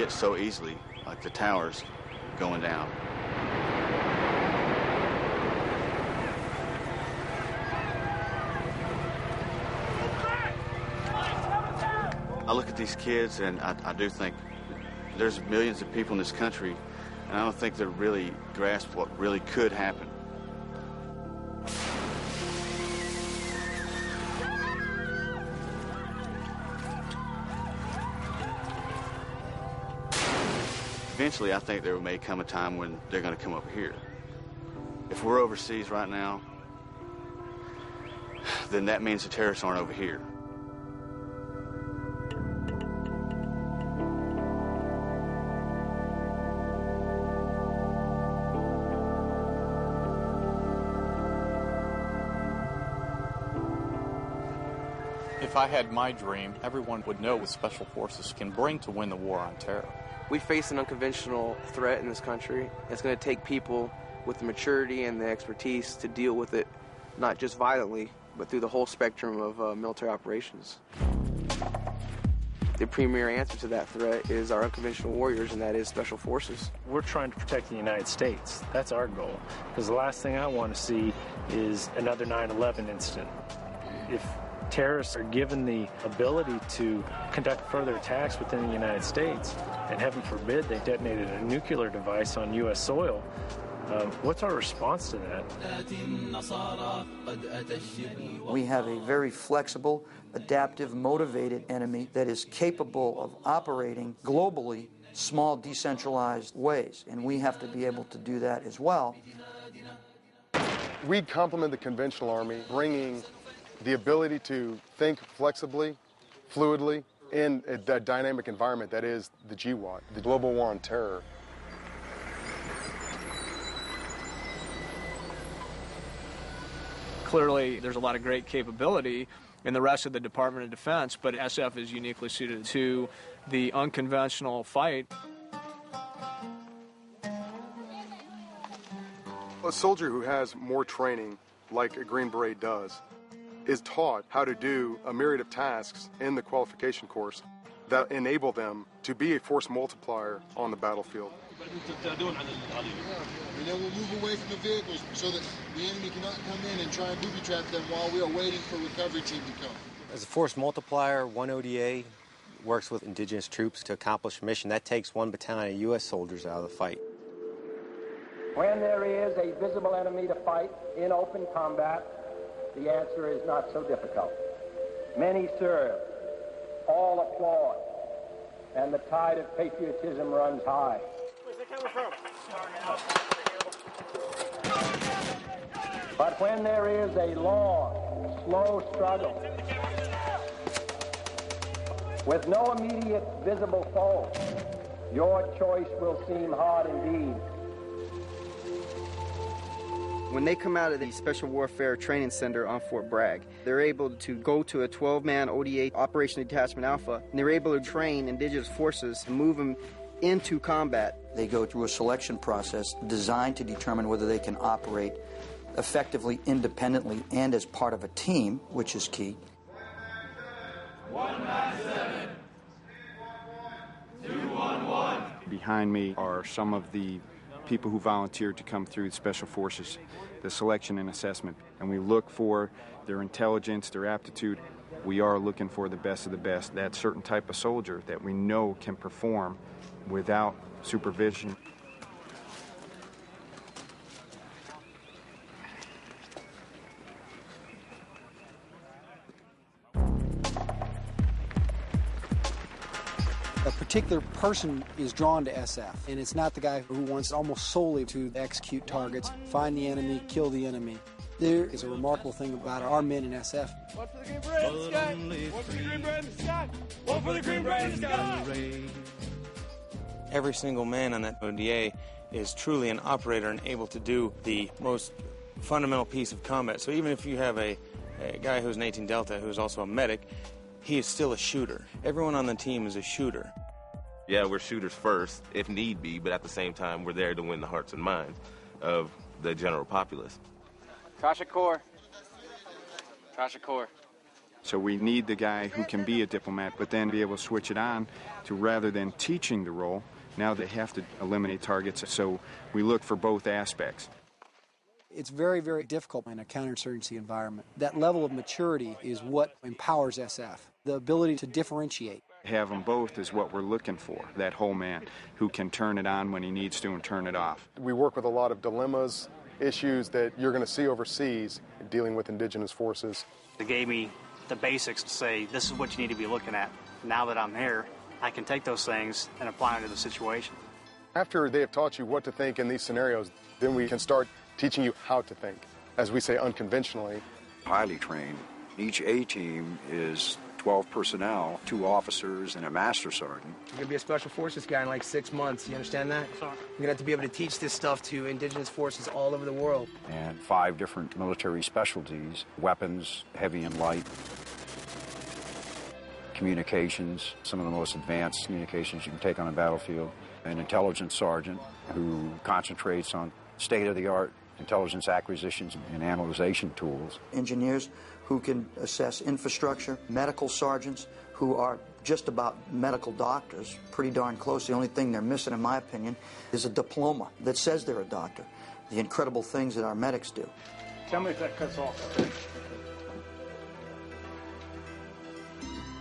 hit so easily, like the towers going down. I look at these kids and I do think there's millions of people in this country, and I don't think they really grasp what really could happen. Eventually, I think there may come a time when they're going to come over here. If we're overseas right now, then that means the terrorists aren't over here. If I had my dream, everyone would know what Special Forces can bring to win the war on terror. We face an unconventional threat in this country. It's going to take people with the maturity and the expertise to deal with it, not just violently, but through the whole spectrum of military operations. The premier answer to that threat is our unconventional warriors, and that is Special Forces. We're trying to protect the United States. That's our goal. Because the last thing I want to see is another 9/11 incident. If terrorists are given the ability to conduct further attacks within the United States, and heaven forbid they detonated a nuclear device on U.S. soil, what's our response to that? We have a very flexible, adaptive, motivated enemy that is capable of operating globally, small, decentralized ways, and we have to be able to do that as well. We complement the conventional army, bringing the ability to think flexibly, fluidly, in a dynamic environment that is the GWOT, the Global War on Terror. Clearly, there's a lot of great capability in the rest of the Department of Defense, but SF is uniquely suited to the unconventional fight. A soldier who has more training, like a Green Beret does, is taught how to do a myriad of tasks in the qualification course that enable them to be a force multiplier on the battlefield. And then we'll move away from the vehicles so that the enemy cannot come in and try and booby trap them while we are waiting for recovery team to come. As a force multiplier, one ODA works with indigenous troops to accomplish a mission. That takes one battalion of U.S. soldiers out of the fight. When there is a visible enemy to fight in open combat, the answer is not so difficult. Many serve, all applaud, and the tide of patriotism runs high. Where's that coming from? But when there is a long, slow struggle, with no immediate visible foe, your choice will seem hard indeed. When they come out of the Special Warfare Training Center on Fort Bragg, they're able to go to a 12-man ODA Operation Detachment Alpha, and they're able to train indigenous forces and move them into combat. They go through a selection process designed to determine whether they can operate effectively, independently, and as part of a team, which is key. 197, 211. Behind me are some of the people who volunteered to come through Special Forces, the selection and assessment. And we look for their intelligence, their aptitude. We are looking for the best of the best, that certain type of soldier that we know can perform without supervision. A particular person is drawn to SF, and it's not the guy who wants almost solely to execute targets, find the enemy, kill the enemy. There is a remarkable thing about our men in SF. One for the Green Beret in the sky! One for the Green Beret in the sky! One for the Green Beret in the sky! Every single man on that ODA is truly an operator and able to do the most fundamental piece of combat. So even if you have a guy who's an 18 Delta who's also a medic, he is still a shooter. Everyone on the team is a shooter. Yeah, we're shooters first, if need be, but at the same time, we're there to win the hearts and minds of the general populace. Kasha Corps. Kasha Corps. So we need the guy who can be a diplomat, but then be able to switch it on to, rather than teaching the role, now they have to eliminate targets. So we look for both aspects. It's very, very difficult in a counterinsurgency environment. That level of maturity is what empowers SF, the ability to differentiate. Have them both is what we're looking for, that whole man who can turn it on when he needs to and turn it off. We work with a lot of dilemmas, issues that you're going to see overseas dealing with indigenous forces. They gave me the basics to say, this is what you need to be looking at. Now that I'm here, I can take those things and apply them to the situation. After they have taught you what to think in these scenarios, then we can start teaching you how to think, as we say, unconventionally. Highly trained. Each A-team is 12 personnel, 2 officers, and a master sergeant. You're going to be a special forces guy in like 6 months, you understand that? You're going to have to be able to teach this stuff to indigenous forces all over the world. And 5 different military specialties, weapons, heavy and light, communications, some of the most advanced communications you can take on a battlefield, an intelligence sergeant who concentrates on state-of-the-art intelligence acquisitions and analyzation tools. Engineers who can assess infrastructure, medical sergeants who are just about medical doctors, pretty darn close. The only thing they're missing, in my opinion, is a diploma that says they're a doctor. The incredible things that our medics do. Tell me if that cuts off.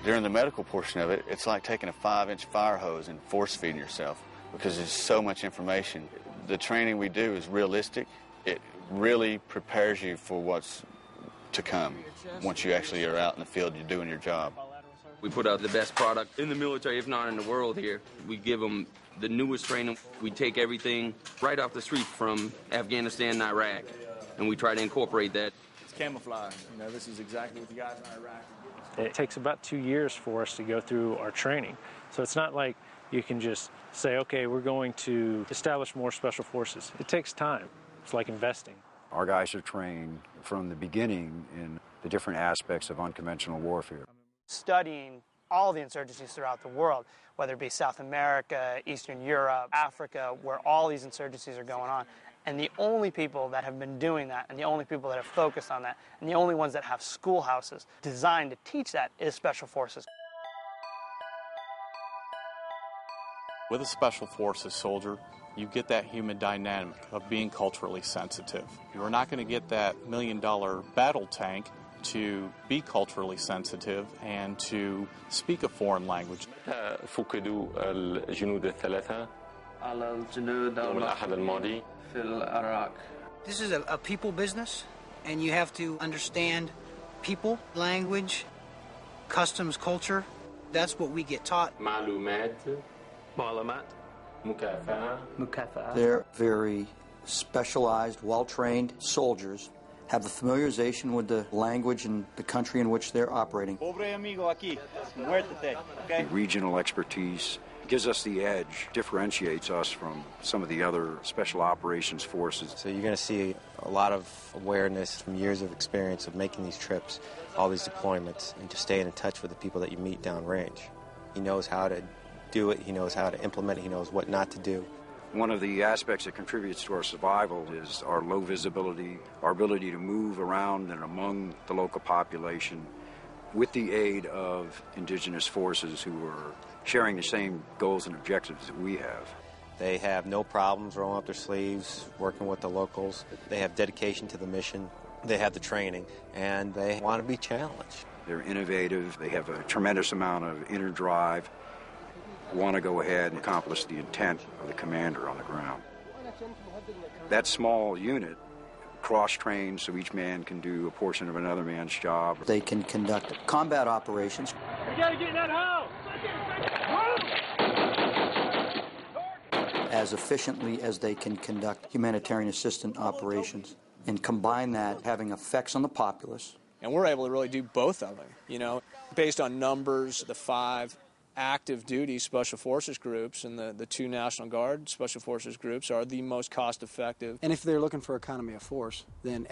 During the medical portion of it, it's like taking a 5-inch fire hose and force feeding yourself because there's so much information. The training we do is realistic. It really prepares you for what's to come. Once you actually are out in the field, you're doing your job. We put out the best product in the military, if not in the world here. We give them the newest training. We take everything right off the street from Afghanistan and Iraq, and we try to incorporate that. It's camouflage. You know, this is exactly what the guys in Iraq are doing. It takes about 2 years for us to go through our training. So it's not like you can just say, okay, we're going to establish more special forces. It takes time. It's like investing. Our guys are trained from the beginning in the different aspects of unconventional warfare. Studying all the insurgencies throughout the world, whether it be South America, Eastern Europe, Africa, where all these insurgencies are going on. And the only people that have been doing that, and the only people that have focused on that, and the only ones that have schoolhouses designed to teach that is Special Forces. With a Special Forces soldier, you get that human dynamic of being culturally sensitive. You're not going to get that $1 million battle tank to be culturally sensitive and to speak a foreign language. فقدوا الجنود الثلاثة على الجنود يوم الأحد الماضي في العراق. This is a people business, and you have to understand people, language, customs, culture. That's what we get taught. معلومات مكافأة. They're very specialized, well-trained soldiers, have a familiarization with the language and the country in which they're operating. The regional expertise gives us the edge, differentiates us from some of the other special operations forces. So you're going to see a lot of awareness from years of experience of making these trips, all these deployments, and just staying in touch with the people that you meet downrange. He knows how to do it, he knows how to implement it, he knows what not to do. One of the aspects that contributes to our survival is our low visibility, our ability to move around and among the local population with the aid of indigenous forces who are sharing the same goals and objectives that we have. They have no problems rolling up their sleeves, working with the locals. They have dedication to the mission. They have the training, and they want to be challenged. They're innovative. They have a tremendous amount of inner drive, want to go ahead and accomplish the intent of the commander on the ground. That small unit cross-trained so each man can do a portion of another man's job. They can conduct combat operations. We gotta get in that house! As efficiently as they can conduct humanitarian assistance operations, and combine that having effects on the populace. And we're able to really do both of them, you know, based on numbers, the 5 active duty Special Forces groups and the 2 National Guard Special Forces groups are the most cost-effective. And if they're looking for economy of force, then